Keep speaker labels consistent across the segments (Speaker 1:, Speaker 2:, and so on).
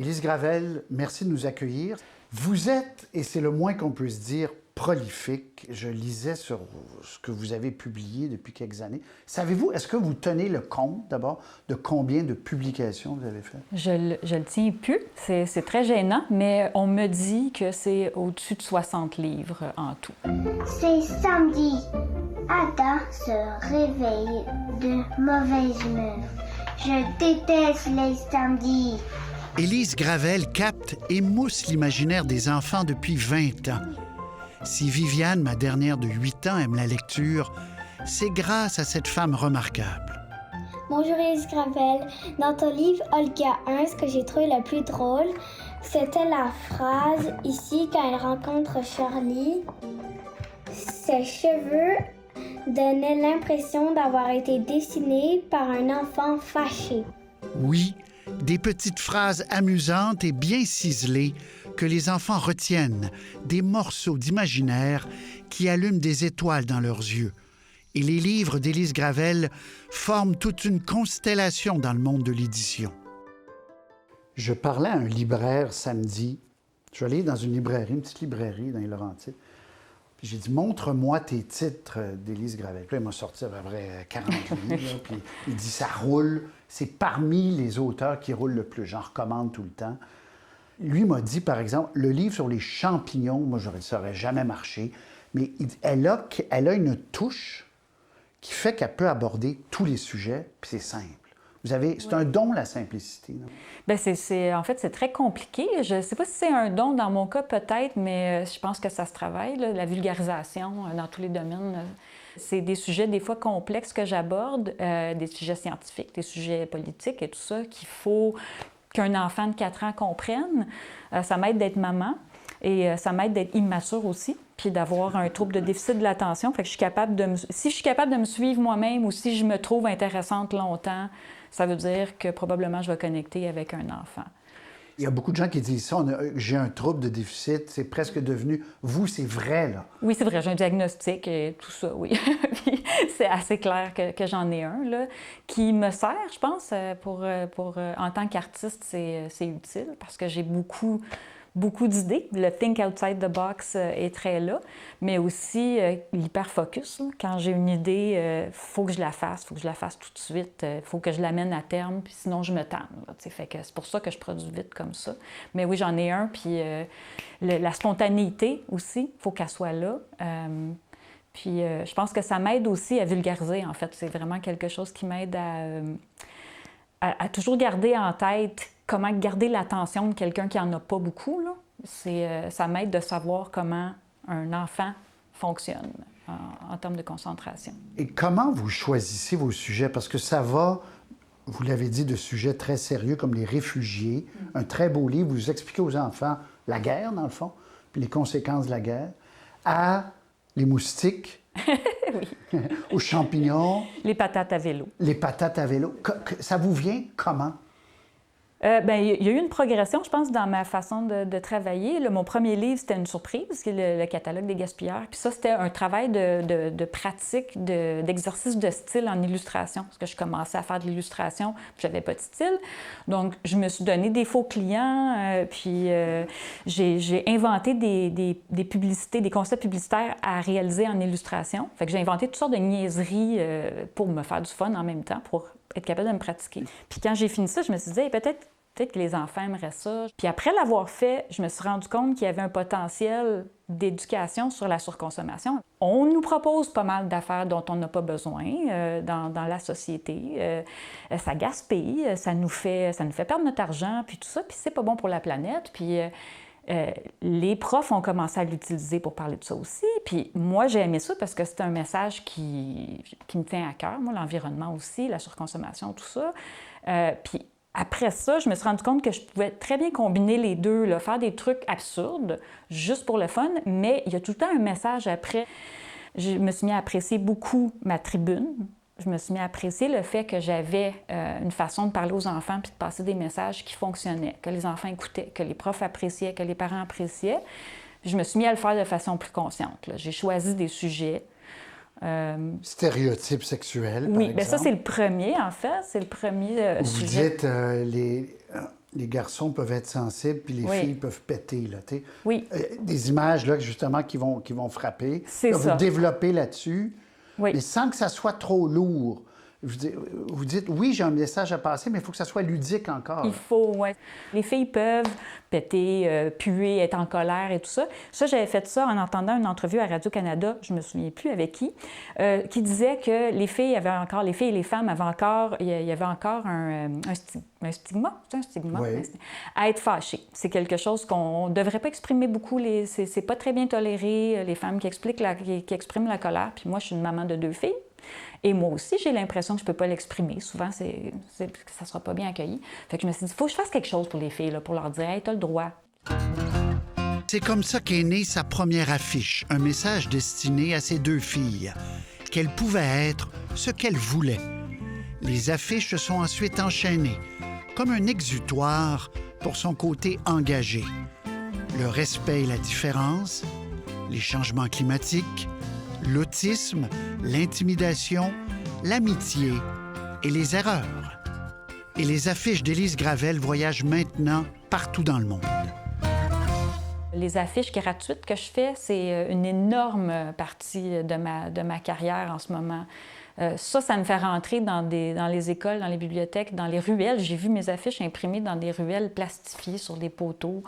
Speaker 1: Élise Gravel, merci de nous accueillir. Vous êtes, et c'est le moins qu'on puisse dire, prolifique. Je lisais sur ce que vous avez publié depuis quelques années. Savez-vous, est-ce que vous tenez le compte d'abord de combien de publications vous avez fait?
Speaker 2: Je le tiens plus. C'est très gênant, mais on me dit que c'est au-dessus de 60 livres en tout.
Speaker 3: C'est samedi. Ada se réveille de mauvaise humeur. Je déteste les samedis.
Speaker 1: Élise Gravel capte et mousse l'imaginaire des enfants depuis 20 ans. Si Viviane, ma dernière de 8 ans, aime la lecture, c'est grâce à cette femme remarquable.
Speaker 3: Bonjour Élise Gravel. Dans ton livre Olga 1, ce que j'ai trouvé le plus drôle, c'était la phrase ici quand elle rencontre Charlie. Ses cheveux donnaient l'impression d'avoir été dessinés par un enfant fâché.
Speaker 1: Oui, des petites phrases amusantes et bien ciselées que les enfants retiennent, des morceaux d'imaginaire qui allument des étoiles dans leurs yeux. Et les livres d'Élise Gravel forment toute une constellation dans le monde de l'édition. Je parlais à un libraire samedi. Je suis allé dans une librairie, une petite librairie dans les Laurentides. Puis j'ai dit, montre-moi tes titres d'Élise Gravel. Puis là, il m'a sorti à peu près 40 livres. Puis il dit, ça roule. C'est parmi les auteurs qui roulent le plus. J'en recommande tout le temps. Lui m'a dit, par exemple, le livre sur les champignons, moi, ça n'aurait jamais marché. Mais il dit, elle a une touche qui fait qu'elle peut aborder tous les sujets, puis c'est simple. C'est un don, la simplicité. Non?
Speaker 2: Bien, en fait, c'est très compliqué. Je ne sais pas si c'est un don dans mon cas, peut-être, mais je pense que ça se travaille, là, la vulgarisation dans tous les domaines. C'est des sujets des fois complexes que j'aborde, des sujets scientifiques, des sujets politiques et tout ça, qu'il faut qu'un enfant de 4 ans comprenne. Ça m'aide d'être maman et ça m'aide d'être immature aussi, puis d'avoir un trouble de déficit de l'attention. Fait que si je suis capable de me suivre moi-même ou si je me trouve intéressante longtemps, ça veut dire que probablement je vais connecter avec un enfant.
Speaker 1: Il y a beaucoup de gens qui disent ça, j'ai un trouble de déficit, c'est presque devenu... Vous, c'est vrai, là.
Speaker 2: Oui, c'est vrai, j'ai un diagnostic et tout ça, oui. Puis c'est assez clair que j'en ai un, là, qui me sert, je pense, en tant qu'artiste, c'est utile parce que j'ai beaucoup d'idées. Le think outside the box est très là, mais aussi l'hyper-focus. Quand j'ai une idée, il faut que je la fasse, tout de suite, il faut que je l'amène à terme, puis sinon je me tanne. Fait que c'est pour ça que je produis vite comme ça. Mais oui, j'en ai un, puis la spontanéité aussi, il faut qu'elle soit là. Puis je pense que ça m'aide aussi à vulgariser, en fait. C'est vraiment quelque chose qui m'aide à toujours garder en tête comment garder l'attention de quelqu'un qui n'en a pas beaucoup. Là. Ça m'aide de savoir comment un enfant fonctionne en termes de concentration.
Speaker 1: Et comment vous choisissez vos sujets? Parce que ça va, vous l'avez dit, de sujets très sérieux comme les réfugiés. Un très beau livre, vous expliquez aux enfants la guerre, dans le fond, puis les conséquences de la guerre, à les moustiques,
Speaker 2: oui.
Speaker 1: aux champignons.
Speaker 2: Les patates à vélo.
Speaker 1: Les patates à vélo. Ça vous vient comment?
Speaker 2: Bien, il y a eu une progression, je pense, dans ma façon de travailler. Là, mon premier livre, c'était une surprise, qui est le catalogue des gaspilleurs. Puis ça, c'était un travail de pratique, d'exercice de style en illustration. Parce que je commençais à faire de l'illustration, puis j'avais pas de style. Donc, je me suis donné des faux clients, puis j'ai inventé des publicités, des concepts publicitaires à réaliser en illustration. Fait que j'ai inventé toutes sortes de niaiseries pour me faire du fun en même temps, pour être capable de me pratiquer. Puis quand j'ai fini ça, je me suis dit, hey, peut-être que les enfants aimeraient ça. Puis après l'avoir fait, je me suis rendu compte qu'il y avait un potentiel d'éducation sur la surconsommation. On nous propose pas mal d'affaires dont on n'a pas besoin dans la société. Ça gaspille, ça nous fait perdre notre argent, puis tout ça, puis c'est pas bon pour la planète. Puis les profs ont commencé à l'utiliser pour parler de ça aussi. Puis moi, j'ai aimé ça parce que c'est un message qui me tient à cœur, moi, l'environnement aussi, la surconsommation, tout ça. Puis après ça, je me suis rendu compte que je pouvais très bien combiner les deux, là, faire des trucs absurdes, juste pour le fun, mais il y a tout le temps un message après. Je me suis mis à apprécier beaucoup ma tribune. Je me suis mis à apprécier le fait que j'avais une façon de parler aux enfants puis de passer des messages qui fonctionnaient, que les enfants écoutaient, que les profs appréciaient, que les parents appréciaient. Je me suis mis à le faire de façon plus consciente. Là. J'ai choisi des sujets.
Speaker 1: Stéréotypes sexuels,
Speaker 2: oui,
Speaker 1: par
Speaker 2: bien ça,
Speaker 1: exemple.
Speaker 2: c'est le premier, en fait. C'est le premier
Speaker 1: Vous
Speaker 2: sujet.
Speaker 1: dites Les garçons peuvent être sensibles, puis les
Speaker 2: Oui.
Speaker 1: filles peuvent péter, là, tu sais.
Speaker 2: Oui.
Speaker 1: Des images, là, justement, qui vont frapper.
Speaker 2: C'est
Speaker 1: Là,
Speaker 2: ça.
Speaker 1: vous développez là-dessus,
Speaker 2: Oui.
Speaker 1: mais sans que ça soit trop lourd. Vous dites, oui, j'ai un message à passer, mais il faut que ça soit ludique encore.
Speaker 2: Il faut, oui. Les filles peuvent péter, puer, être en colère et tout ça. Ça, j'avais fait ça en entendant une entrevue à Radio-Canada, je me souviens plus avec qui disait que les filles et les femmes avaient encore, il y avait encore un stigma, c'est un stigma,
Speaker 1: Oui.
Speaker 2: à être fâchées. C'est quelque chose qu'on ne devrait pas exprimer beaucoup. C'est pas très bien toléré, les femmes qui expriment la colère. Puis moi, je suis une maman de 2 filles. Et moi aussi, j'ai l'impression que je ne peux pas l'exprimer. Souvent, ça ne sera pas bien accueilli. Fait que je me suis dit, il faut que je fasse quelque chose pour les filles, là, pour leur dire, hey, t'as le droit.
Speaker 1: C'est comme ça qu'est née sa première affiche, un message destiné à ses 2 filles, qu'elles pouvaient être ce qu'elles voulaient. Les affiches se sont ensuite enchaînées, comme un exutoire pour son côté engagé. Le respect et la différence, les changements climatiques, l'autisme, l'intimidation, l'amitié et les erreurs. Et les affiches d'Élise Gravel voyagent maintenant partout dans le monde.
Speaker 2: Les affiches gratuites que je fais, c'est une énorme partie de ma carrière en ce moment. Ça me fait rentrer dans les écoles, dans les bibliothèques, dans les ruelles. J'ai vu mes affiches imprimées dans des ruelles plastifiées sur des poteaux.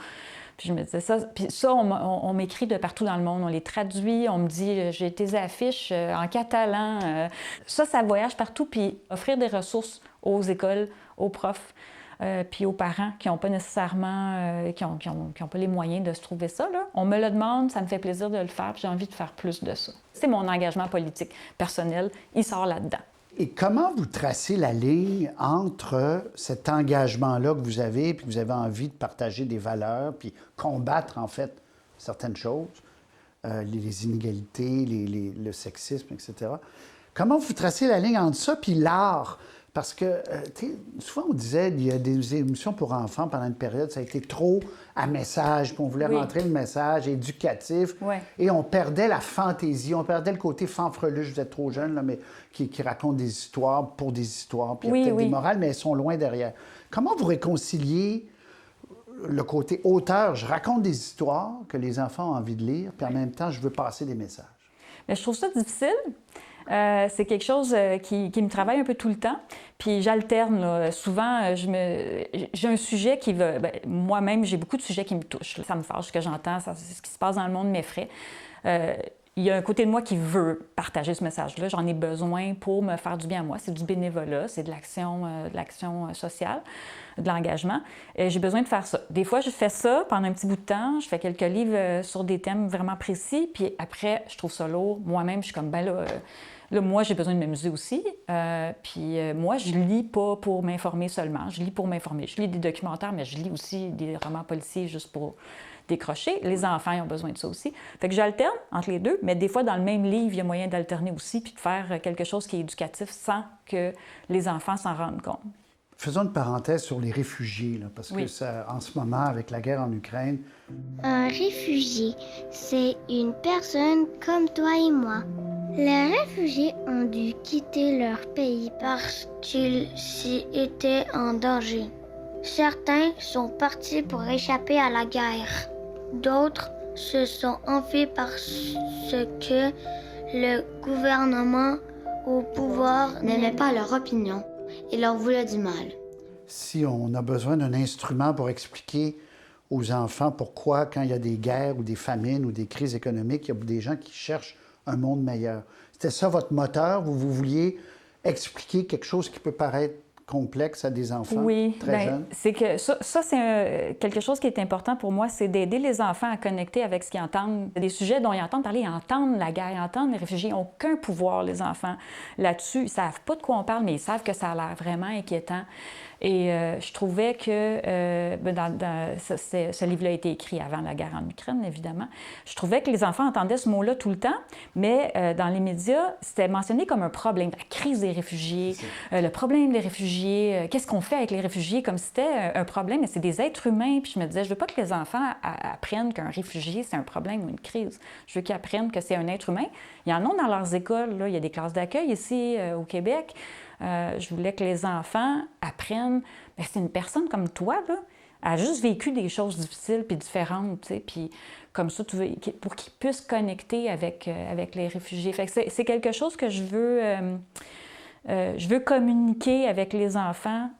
Speaker 2: Puis je me disais ça. Puis ça, on m'écrit de partout dans le monde. On les traduit. On me dit, j'ai tes affiches en catalan. Ça voyage partout. Puis offrir des ressources aux écoles, aux profs, puis aux parents qui n'ont pas nécessairement, qui ont pas les moyens de se trouver ça, là. On me le demande, ça me fait plaisir de le faire. Puis j'ai envie de faire plus de ça. C'est mon engagement politique personnel. Il sort là-dedans.
Speaker 1: Et comment vous tracez la ligne entre cet engagement-là que vous avez, puis que vous avez envie de partager des valeurs, puis combattre, en fait, certaines choses, les inégalités, le sexisme, etc. Comment vous tracez la ligne entre ça puis l'art? Parce que, souvent, on disait qu'il y a des émissions pour enfants pendant une période, ça a été trop à message, puis on voulait rentrer le message éducatif, et on perdait la fantaisie, on perdait le côté fanfreluche, vous êtes trop jeune, là, mais qui racontent des histoires pour des histoires, puis il y a peut-être des morales, mais elles sont loin derrière. Comment vous réconciliez le côté auteur, je raconte des histoires que les enfants ont envie de lire, puis en même temps, je veux passer des messages? Bien,
Speaker 2: je trouve ça difficile. C'est quelque chose qui me travaille un peu tout le temps. Puis j'alterne, là. Souvent, j'ai un sujet qui va... moi-même, j'ai beaucoup de sujets qui me touchent, là. Ça me fâche, ce que j'entends, ce qui se passe dans le monde m'effraie. Il y a un côté de moi qui veut partager ce message-là. J'en ai besoin pour me faire du bien à moi. C'est du bénévolat, c'est de l'action sociale, de l'engagement. J'ai besoin de faire ça. Des fois, je fais ça pendant un petit bout de temps. Je fais quelques livres sur des thèmes vraiment précis. Puis après, je trouve ça lourd. Moi-même, je suis comme, là, moi, j'ai besoin de m'amuser aussi. Moi, je lis pas pour m'informer seulement. Je lis pour m'informer. Je lis des documentaires, mais je lis aussi des romans policiers juste pour décrocher. Les enfants, ils ont besoin de ça aussi. Fait que j'alterne entre les deux, mais des fois, dans le même livre, il y a moyen d'alterner aussi puis de faire quelque chose qui est éducatif sans que les enfants s'en rendent compte.
Speaker 1: Faisons une parenthèse sur les réfugiés, là, parce que ça, en ce moment, avec la guerre en Ukraine...
Speaker 3: Un réfugié, c'est une personne comme toi et moi. Les réfugiés ont dû quitter leur pays parce qu'ils s'y étaient en danger. Certains sont partis pour échapper à la guerre. D'autres se sont enfuis parce que le gouvernement au pouvoir n'aimait pas leur opinion et leur voulait du mal.
Speaker 1: Si on a besoin d'un instrument pour expliquer aux enfants pourquoi, quand il y a des guerres ou des famines ou des crises économiques, il y a des gens qui cherchent un monde meilleur. C'était ça votre moteur? Vous vouliez expliquer quelque chose qui peut paraître complexe à des enfants très jeunes?
Speaker 2: C'est que ça c'est quelque chose qui est important pour moi, c'est d'aider les enfants à connecter avec ce qu'ils entendent. Des sujets dont ils entendent parler, ils entendent la guerre, ils entendent les réfugiés, ils n'ont aucun pouvoir, les enfants, là-dessus. Ils ne savent pas de quoi on parle, mais ils savent que ça a l'air vraiment inquiétant. Et je trouvais que, ce livre-là a été écrit avant la guerre en Ukraine, évidemment. Je trouvais que les enfants entendaient ce mot-là tout le temps, mais dans les médias, c'était mentionné comme un problème. La crise des réfugiés, le problème des réfugiés, qu'est-ce qu'on fait avec les réfugiés, comme si c'était un problème, mais c'est des êtres humains. Puis je me disais, je veux pas que les enfants apprennent qu'un réfugié, c'est un problème ou une crise. Je veux qu'ils apprennent que c'est un être humain. Il y en a dans leurs écoles, là. Il y a des classes d'accueil ici au Québec. Je voulais que les enfants apprennent, c'est une personne comme toi, là, a juste vécu des choses difficiles puis différentes, tu sais, puis comme ça, pour qu'ils puissent connecter avec les réfugiés. Fait que c'est quelque chose que je veux communiquer avec les enfants.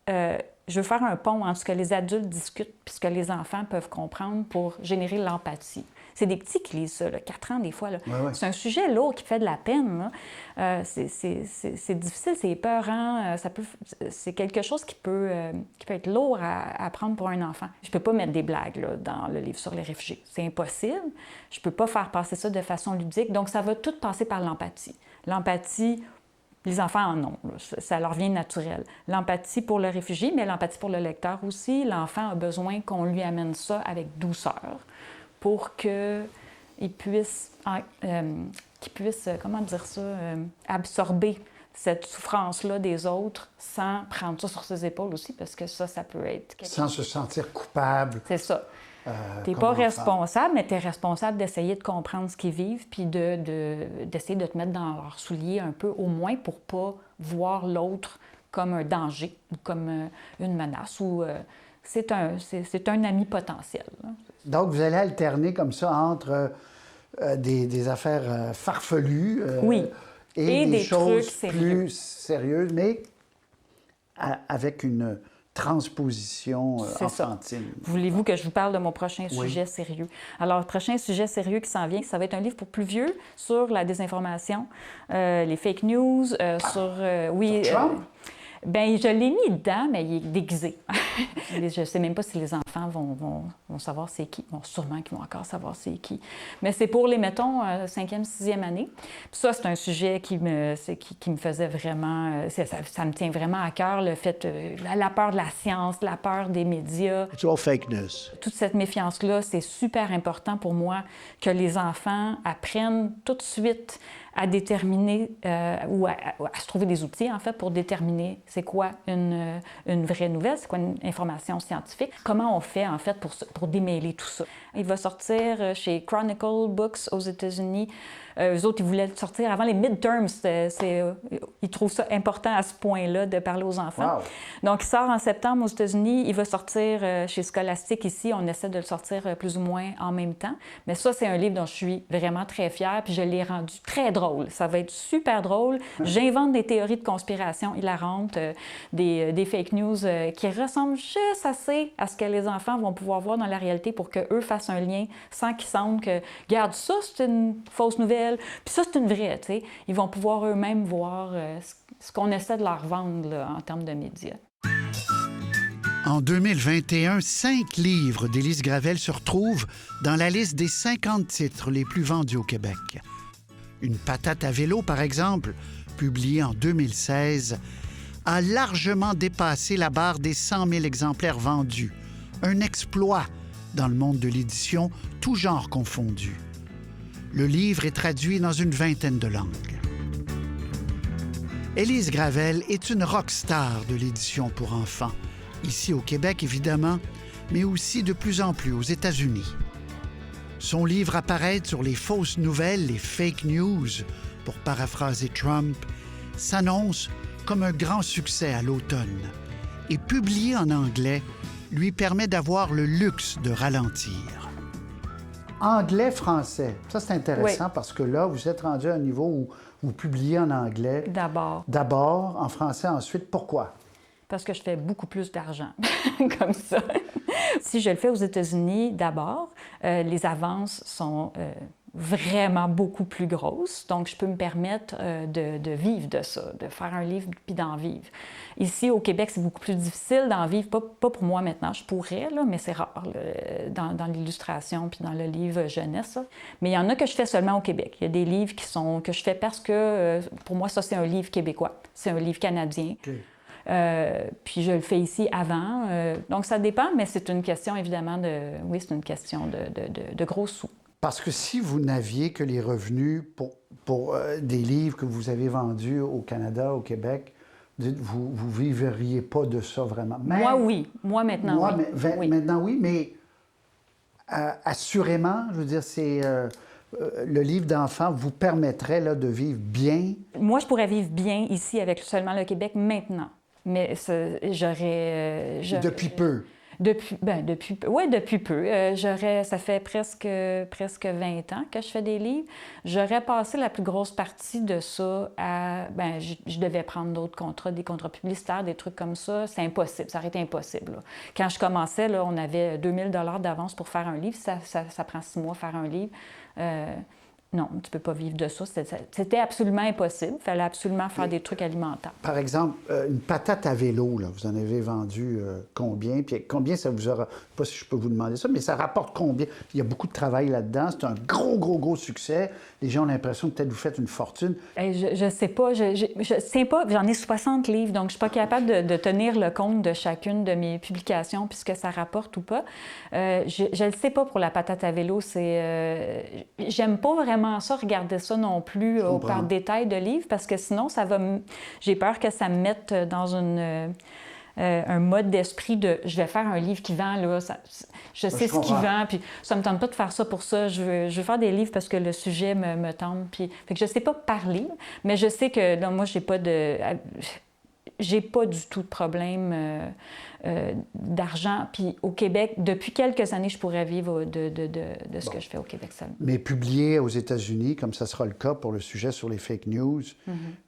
Speaker 2: Je veux faire un pont entre ce que les adultes discutent et ce que les enfants peuvent comprendre pour générer l'empathie. C'est des petits qui lisent ça, là, 4 ans des fois. Là.
Speaker 1: Ouais.
Speaker 2: C'est un sujet lourd qui fait de la peine. C'est difficile, c'est épeurant. C'est quelque chose qui peut être lourd à prendre pour un enfant. Je ne peux pas mettre des blagues là, dans le livre sur les réfugiés. C'est impossible. Je ne peux pas faire passer ça de façon ludique. Donc, ça va tout passer par l'empathie. L'empathie, les enfants en ont. Là. Ça leur vient naturel. L'empathie pour le réfugié, mais l'empathie pour le lecteur aussi. L'enfant a besoin qu'on lui amène ça avec douceur pour qu'il puisse, comment dire ça, absorber cette souffrance-là des autres sans prendre ça sur ses épaules aussi, parce que ça peut être...
Speaker 1: Sans se sentir coupable.
Speaker 2: C'est ça. Tu n'es pas responsable, mais tu es responsable d'essayer de comprendre ce qu'ils vivent puis d'essayer de te mettre dans leurs souliers un peu, au moins pour ne pas voir l'autre comme un danger ou comme une menace. Ou c'est un ami potentiel. Là.
Speaker 1: Donc, vous allez alterner comme ça entre des affaires farfelues
Speaker 2: oui.
Speaker 1: et des choses
Speaker 2: trucs
Speaker 1: plus sérieuses, mais avec une transposition enfantine.
Speaker 2: Voulez-vous que je vous parle de mon prochain sujet sérieux? Alors, le prochain sujet sérieux qui s'en vient, ça va être un livre pour plus vieux sur la désinformation, les fake news, sur...
Speaker 1: Sur Trump?
Speaker 2: Bien, je l'ai mis dedans, mais il est déguisé. Je ne sais même pas si les enfants vont savoir c'est qui. Bon, sûrement qu'ils vont encore savoir c'est qui. Mais c'est pour les, mettons, 5e, 6e année. Puis ça, c'est un sujet qui me faisait vraiment... Ça me tient vraiment à cœur, le fait... la peur de la science, la peur des médias.
Speaker 1: It's all fake news.
Speaker 2: Toute cette méfiance-là, c'est super important pour moi que les enfants apprennent tout de suite à déterminer ou à se trouver des outils, en fait, pour déterminer c'est quoi une vraie nouvelle, c'est quoi une information scientifique, comment on fait, en fait, pour démêler tout ça. Il va sortir chez Chronicle Books aux États-Unis. Eux autres, ils voulaient le sortir avant les midterms. Ils trouvent ça important à ce point-là de parler aux enfants.
Speaker 1: Wow.
Speaker 2: Donc, il sort en septembre aux États-Unis. Il va sortir chez Scholastic ici. On essaie de le sortir plus ou moins en même temps. Mais ça, c'est un livre dont je suis vraiment très fière. Puis je l'ai rendu très drôle. Ça va être super drôle. J'invente des théories de conspiration hilarantes, des fake news qui ressemblent juste assez à ce que les enfants vont pouvoir voir dans la réalité pour qu'eux fassent un lien sans qu'ils sentent que, regarde, ça, c'est une fausse nouvelle, puis ça, c'est une vraie, tu sais. Ils vont pouvoir eux-mêmes voir ce qu'on essaie de leur vendre là, en termes de médias.
Speaker 1: En 2021, 5 livres d'Élise Gravel se retrouvent dans la liste des 50 titres les plus vendus au Québec. Une patate à vélo, par exemple, publiée en 2016, a largement dépassé la barre des 100 000 exemplaires vendus. Un exploit dans le monde de l'édition, tout genre confondu. Le livre est traduit dans une vingtaine de langues. Élise Gravel est une rockstar de l'édition pour enfants, ici au Québec évidemment, mais aussi de plus en plus aux États-Unis. Son livre apparaît sur les fausses nouvelles, les fake news, pour paraphraser Trump, s'annonce comme un grand succès à l'automne et publié en anglais lui permet d'avoir le luxe de ralentir. Anglais-français, ça c'est intéressant parce que là, vous êtes rendu à un niveau où vous publiez en anglais.
Speaker 2: D'abord.
Speaker 1: D'abord, en français ensuite. Pourquoi?
Speaker 2: Parce que je fais beaucoup plus d'argent, comme ça. Si je le fais aux États-Unis, d'abord, les avances sont vraiment beaucoup plus grosses. Donc, je peux me permettre de vivre de ça, de faire un livre puis d'en vivre. Ici, au Québec, c'est beaucoup plus difficile d'en vivre. Pas pour moi maintenant, je pourrais, là, mais c'est rare là, dans l'illustration puis dans le livre jeunesse. Là. Mais il y en a que je fais seulement au Québec. Il y a des livres que je fais parce que, pour moi, ça, c'est un livre québécois. C'est un livre canadien. Okay. Puis je le fais ici avant. Donc, ça dépend, mais c'est une question, évidemment, c'est une question de gros sous.
Speaker 1: Parce que si vous n'aviez que les revenus pour des livres que vous avez vendus au Canada, au Québec, vous ne vivriez pas de ça vraiment. Mais,
Speaker 2: moi, oui. Moi, maintenant, oui.
Speaker 1: Oui. Maintenant, oui, mais assurément, je veux dire, c'est... le livre d'enfant vous permettrait là, de vivre bien?
Speaker 2: Moi, je pourrais vivre bien ici avec seulement le Québec maintenant. Mais j'aurais...
Speaker 1: Depuis peu?
Speaker 2: Depuis peu. Ça fait presque 20 ans que je fais des livres. J'aurais passé la plus grosse partie de ça à... je devais prendre d'autres contrats, des contrats publicitaires, des trucs comme ça. C'est impossible, ça aurait été impossible, là. Quand je commençais, là, on avait 2000 $ d'avance pour faire un livre. Ça prend 6 mois faire un livre. Non, tu ne peux pas vivre de ça. C'était absolument impossible. Il fallait absolument faire des trucs alimentaires.
Speaker 1: Par exemple, une patate à vélo, là, vous en avez vendu combien? Puis combien ça vous aura... Pas si je peux vous demander ça, mais ça rapporte combien? Il y a beaucoup de travail là-dedans. C'est un gros succès. Les gens ont l'impression que peut-être vous faites une fortune.
Speaker 2: Je ne sais pas. Je sais pas. J'en ai 60 livres, donc je ne suis pas capable de tenir le compte de chacune de mes publications, puisque ça rapporte ou pas. Je ne sais pas pour la patate à vélo. J'aime pas vraiment ça, regarder ça non plus par détail de livre, parce que sinon, j'ai peur que ça me mette dans un mode d'esprit de « je vais faire un livre qui vend, là, je sais ce qui vend, puis ça me tente pas de faire ça pour ça, je veux faire des livres parce que le sujet me tente. » Puis, fait que je sais pas par livre, mais je sais que non, moi, j'ai pas du tout de problème d'argent. Puis au Québec, depuis quelques années, je pourrais vivre de ce que je fais au Québec seulement.
Speaker 1: Mais publier aux États-Unis, comme ça sera le cas pour le sujet sur les fake news,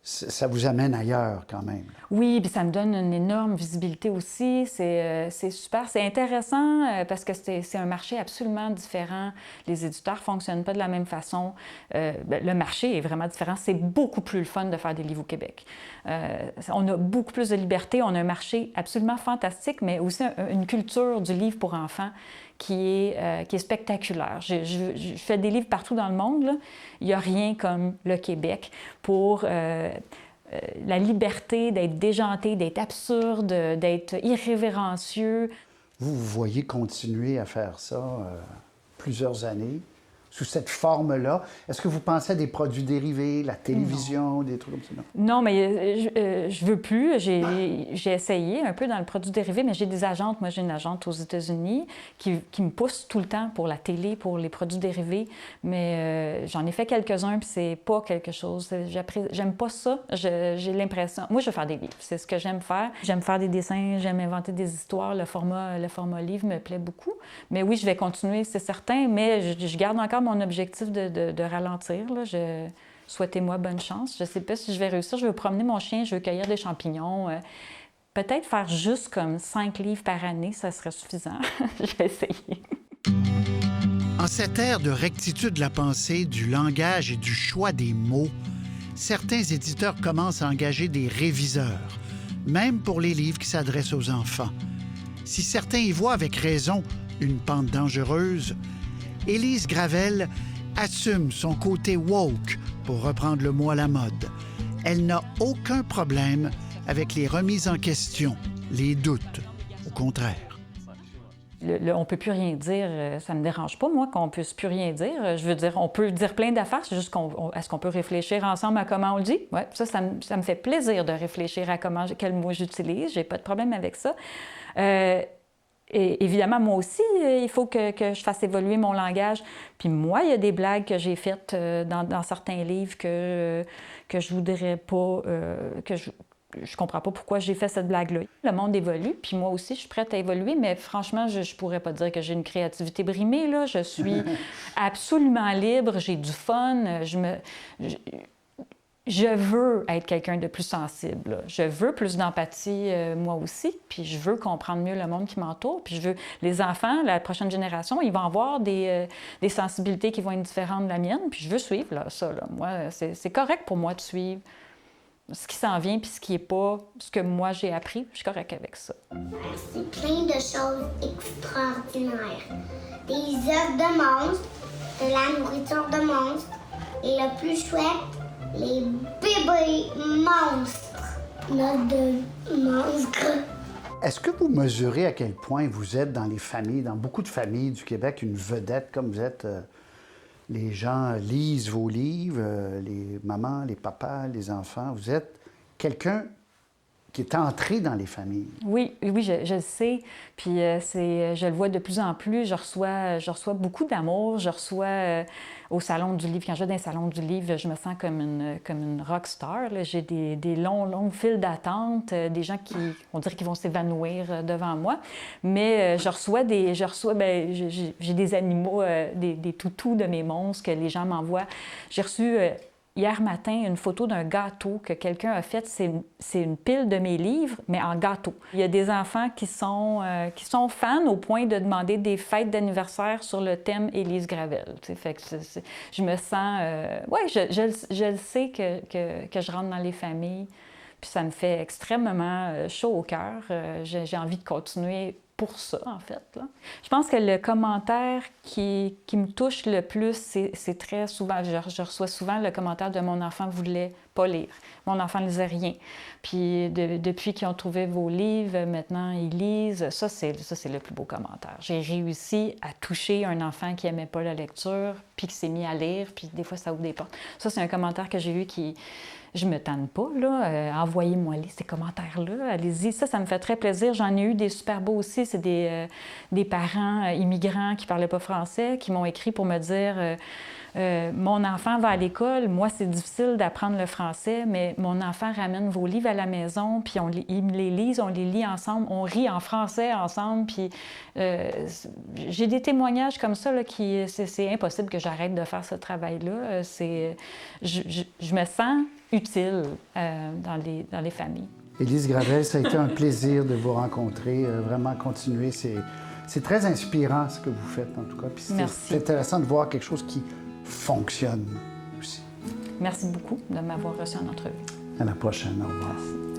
Speaker 1: ça vous amène ailleurs quand même.
Speaker 2: Oui, puis ça me donne une énorme visibilité aussi. C'est super. C'est intéressant parce que c'est un marché absolument différent. Les éditeurs ne fonctionnent pas de la même façon. Le marché est vraiment différent. C'est beaucoup plus le fun de faire des livres au Québec. On a beaucoup plus de liberté. On a un marché absolument fantastique, mais aussi une culture du livre pour enfants qui est spectaculaire. Je fais des livres partout dans le monde, là. Il n'y a rien comme le Québec pour la liberté d'être déjanté, d'être absurde, d'être irrévérencieux.
Speaker 1: Vous voyez continuer à faire ça plusieurs années, sous cette forme-là. Est-ce que vous pensez à des produits dérivés, la télévision, des trucs comme ça?
Speaker 2: Non, mais je veux plus. J'ai essayé un peu dans le produit dérivé, mais j'ai des agentes. Moi, j'ai une agente aux États-Unis qui me pousse tout le temps pour la télé, pour les produits dérivés. Mais j'en ai fait quelques-uns, puis c'est pas quelque chose... J'aime pas ça. J'ai l'impression... Moi, je veux faire des livres. C'est ce que j'aime faire. J'aime faire des dessins, j'aime inventer des histoires. Le format livre me plaît beaucoup. Mais oui, je vais continuer, c'est certain, mais je garde encore mon objectif de ralentir. Souhaitez-moi bonne chance. Je ne sais pas si je vais réussir. Je veux promener mon chien, je veux cueillir des champignons. Peut-être faire juste comme 5 livres par année, ça serait suffisant. Je vais essayer.
Speaker 1: En cette ère de rectitude de la pensée, du langage et du choix des mots, certains éditeurs commencent à engager des réviseurs, même pour les livres qui s'adressent aux enfants. Si certains y voient avec raison une pente dangereuse, Élise Gravel assume son côté woke, pour reprendre le mot à la mode. Elle n'a aucun problème avec les remises en question, les doutes. Au contraire.
Speaker 2: On ne peut plus rien dire. Ça ne me dérange pas, moi, qu'on ne puisse plus rien dire. Je veux dire, on peut dire plein d'affaires, c'est juste est-ce qu'on peut réfléchir ensemble à comment on le dit? Oui, ça me fait plaisir de réfléchir à quel mot j'utilise. J'ai pas de problème avec ça. Et évidemment, moi aussi, il faut que je fasse évoluer mon langage. Puis moi, il y a des blagues que j'ai faites dans certains livres que je voudrais pas... Je comprends pas pourquoi j'ai fait cette blague-là. Le monde évolue, puis moi aussi, je suis prête à évoluer, mais franchement, je pourrais pas dire que j'ai une créativité brimée, là. Je suis absolument libre, j'ai du fun, je veux être quelqu'un de plus sensible. Là. Je veux plus d'empathie, moi aussi, puis je veux comprendre mieux le monde qui m'entoure. Puis les enfants, la prochaine génération, ils vont avoir des sensibilités qui vont être différentes de la mienne, puis je veux suivre là, ça. Là. Moi, c'est correct pour moi de suivre ce qui s'en vient, puis ce qui n'est pas ce que moi j'ai appris. Je suis correct avec ça.
Speaker 3: C'est plein de choses extraordinaires. Des œufs de monstres, de la nourriture de monstres, et le plus chouette, les bébés monstres. De monstres.
Speaker 1: Est-ce que vous mesurez à quel point vous êtes dans les familles, dans beaucoup de familles du Québec, une vedette comme vous êtes? Les gens lisent vos livres, les mamans, les papas, les enfants. Vous êtes quelqu'un qui est entré dans les familles.
Speaker 2: Oui, oui, je le sais. Puis je le vois de plus en plus. Je reçois beaucoup d'amour. Je reçois au Salon du Livre. Quand je vais dans les salons du livre, je me sens comme une rock star. J'ai des longues files d'attente, des gens qui, on dirait qu'ils vont s'évanouir devant moi. Mais j'ai des animaux, des toutous de mes monstres que les gens m'envoient. J'ai reçu hier matin une photo d'un gâteau que quelqu'un a fait. C'est une pile de mes livres, mais en gâteau. Il y a des enfants qui sont fans au point de demander des fêtes d'anniversaire sur le thème Élise Gravel. Fait que je me sens... je le sais que je rentre dans les familles, puis ça me fait extrêmement chaud au cœur. J'ai envie de continuer pour ça, en fait. Là. Je pense que le commentaire qui me touche le plus, c'est très souvent, je reçois souvent le commentaire de « mon enfant voulait pas lire, mon enfant ne lisait rien ». Puis depuis qu'ils ont trouvé vos livres, maintenant ils lisent. Ça, c'est le plus beau commentaire. J'ai réussi à toucher un enfant qui aimait pas la lecture, puis qui s'est mis à lire, puis des fois ça ouvre des portes. Ça, c'est un commentaire que j'ai eu qui... Je me tanne pas, là. Envoyez-moi ces commentaires-là. Allez-y. Ça me fait très plaisir. J'en ai eu des super beaux aussi. C'est des parents immigrants qui parlaient pas français qui m'ont écrit pour me dire mon enfant va à l'école. Moi, c'est difficile d'apprendre le français, mais mon enfant ramène vos livres à la maison, puis ils me les lisent, on les lit ensemble, on rit en français ensemble. Puis j'ai des témoignages comme ça, là, c'est impossible que j'arrête de faire ce travail-là. Je me sens utile dans les familles.
Speaker 1: Élise Gravel, ça a été un plaisir de vous rencontrer, vraiment continuer. C'est très inspirant ce que vous faites, en tout cas. Puis c'est intéressant de voir quelque chose qui fonctionne aussi.
Speaker 2: Merci beaucoup de m'avoir reçu en entrevue.
Speaker 1: À la prochaine. Au revoir.
Speaker 2: Merci.